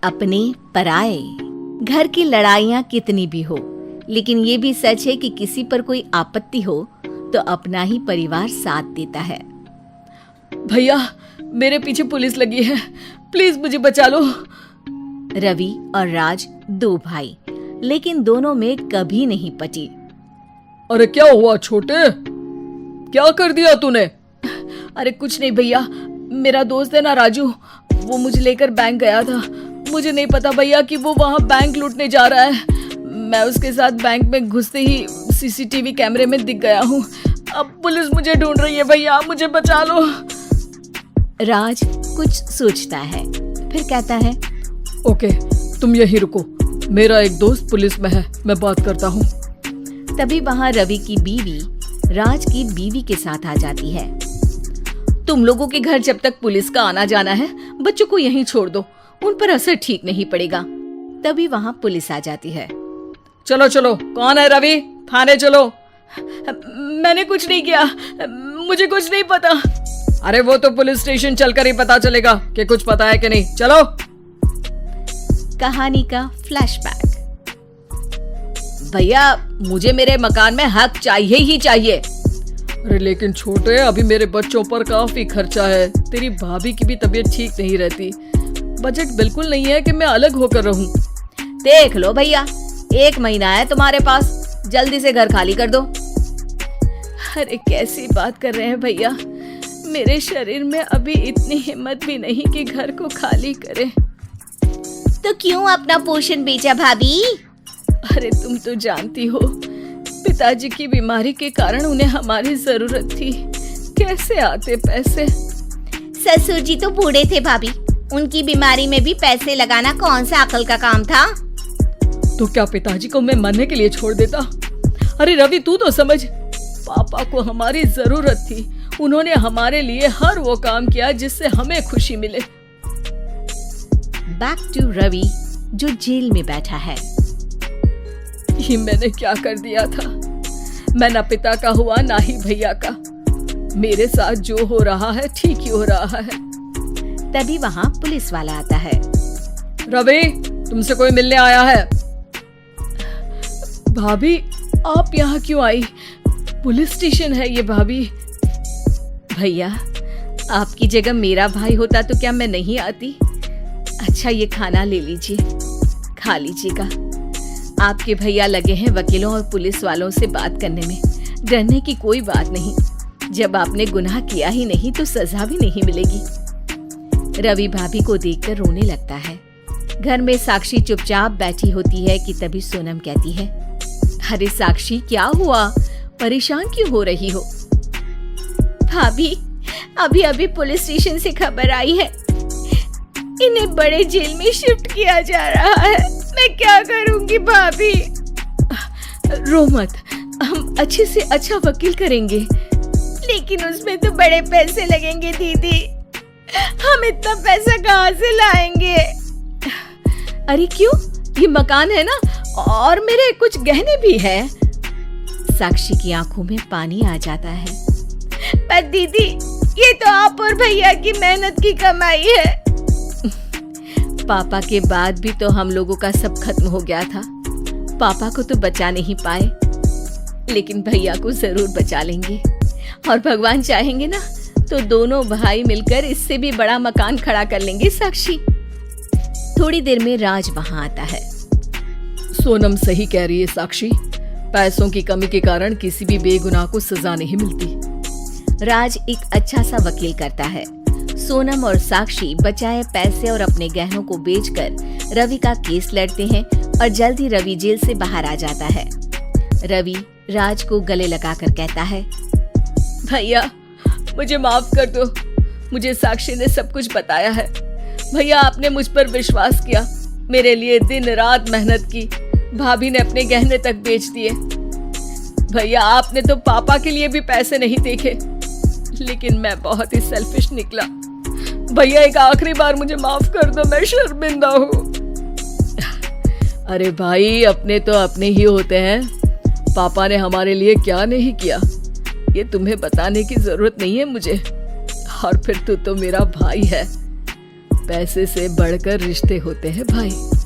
अपने पराए। घर की लड़ाइयाँ कितनी भी हो, लेकिन ये भी सच है कि किसी पर कोई आपत्ति हो तो अपना ही परिवार साथ देता है। भैया, मेरे पीछे पुलिस लगी है, प्लीज मुझे बचा लो। रवि और राज दो भाई, लेकिन दोनों में कभी नहीं पटी। अरे क्या हुआ छोटे, क्या कर दिया तूने? अरे कुछ नहीं भैया, मेरा दोस्त है ना राजू, वो मुझे लेकर बैंक गया था। मुझे नहीं पता भैया कि वो वहाँ बैंक लूटने जा रहा है। मैं उसके साथ बैंक में घुसते ही सीसीटीवी कैमरे में दिख गया हूँ। अब पुलिस मुझे ढूंढ रही है भैया, मुझे बचा लो। राज कुछ सोचता है, फिर कहता है, ओके, तुम यहीं रुको, मेरा एक दोस्त पुलिस में है, मैं बात करता हूँ। तभी वहाँ रवि की बीवी राज की बीवी के साथ आ जाती है। तुम लोगों के घर जब तक पुलिस का आना जाना है, बच्चों को यहीं छोड़ दो, उन पर असर ठीक नहीं पड़ेगा। तभी वहाँ पुलिस आ जाती है। चलो चलो, कौन है रवि, थाने चलो। मैंने कुछ नहीं किया, मुझे कुछ नहीं पता। अरे वो तो पुलिस स्टेशन चलकर ही पता चलेगा कि कुछ पता है कि नहीं। चलो। कहानी का फ्लैशबैक। भैया, मुझे मेरे मकान में हक चाहिए ही चाहिए। अरे लेकिन छोटे, अभी मेरे बच्चों पर काफी खर्चा है, तेरी भाभी की भी तबीयत ठीक नहीं रहती, बजट बिल्कुल नहीं है कि मैं अलग होकर रहूं। देख लो भैया, 1 महीना है तुम्हारे पास, जल्दी से घर खाली कर दो। अरे कैसी बात कर रहे हैं भैया, मेरे शरीर में अभी इतनी हिम्मत भी नहीं कि घर को खाली करे। तो क्यों अपना पोषण बेचा भाभी? अरे तुम तो जानती हो, पिताजी की बीमारी के कारण उन्हें हमारी जरूरत थी, कैसे आते पैसे। ससुर जी तो बूढ़े थे भाभी, उनकी बीमारी में भी पैसे लगाना कौन सा अकल का काम था। तो क्या पिताजी को मैं मरने के लिए छोड़ देता? अरे रवि, तू तो समझ, पापा को हमारी जरूरत थी, उन्होंने हमारे लिए हर वो काम किया जिससे हमें खुशी मिले। बैक टू रवि जो जेल में बैठा है। ये मैंने क्या कर दिया था? मैं ना पिता का हुआ ना ही भैया का। मेरे साथ जो हो रहा है ठीक ही हो रहा है। तभी वहाँ पुलिस वाला आता है। रवि, तुमसे कोई मिलने आया है। भाभी, आप यहाँ क्यों आई? पुलिस स्टेशन है ये भाभी। भैया, आपकी जगह मेरा भाई होता तो क्या मैं नहीं आती? अच्छा, ये खाना ले लीजिए, खा लीजिएगा। आपके भैया लगे हैं वकीलों और पुलिस वालों से बात करने में, डरने की कोई बात नहीं। जब आपने गुनाह किया ही नहीं तो सजा भी नहीं मिलेगी। रवि भाभी को देखकर रोने लगता है। घर में साक्षी चुपचाप बैठी होती है कि तभी सोनम कहती है, अरे साक्षी, क्या हुआ, परेशान क्यों हो रही हो? भाभी, अभी अभी पुलिस स्टेशन से खबर आई है, इन्हें बड़े जेल में शिफ्ट किया जा रहा है। मैं क्या करूंगी भाभी? रो मत, हम अच्छे से अच्छा वकील करेंगे। लेकिन उसमें तो बड़े पैसे लगेंगे दीदी, हम इतना पैसा कहाँ से लाएंगे? अरे क्यों, ये मकान है ना, और मेरे कुछ गहने भी है। साक्षी की आंखों में पानी आ जाता है। पर दीदी, ये तो आप और भैया की मेहनत की कमाई है। पापा के बाद भी तो हम लोगों का सब खत्म हो गया था। पापा को तो बचा नहीं पाए, लेकिन भैया को जरूर बचा लेंगे, और भगवान चाहेंगे ना तो दोनों भाई मिलकर इससे भी बड़ा मकान खड़ा कर लेंगे। साक्षी। थोड़ी देर में राज वहाँ आता है। सोनम सही कह रही है साक्षी, पैसों की कमी के कारण किसी भी बेगुनाह को सजा नहीं मिलती। राज एक अच्छा सा वकील करता है। सोनम और साक्षी बचाए पैसे और अपने गहनों को बेचकर रवि का केस लड़ते हैं और जल्द ही रवि जेल से बाहर आ जाता है। रवि राज को गले लगाकर कहता है, भैया मुझे माफ कर दो, मुझे साक्षी ने सब कुछ बताया है। भैया, आपने मुझ पर विश्वास किया, मेरे लिए दिन रात मेहनत की, भाभी ने अपने गहने तक बेच दिए। भैया, आपने तो पापा के लिए भी पैसे नहीं देखे, लेकिन मैं बहुत ही सेल्फिश निकला। भैया, एक आखिरी बार मुझे माफ कर दो, मैं शर्मिंदा हूँ। अरे भाई, अपने तो अपने ही होते हैं, पापा ने हमारे लिए क्या नहीं किया ये तुम्हें बताने की जरूरत नहीं है मुझे। और फिर तू तो मेरा भाई है, पैसे से बढ़कर रिश्ते होते हैं भाई।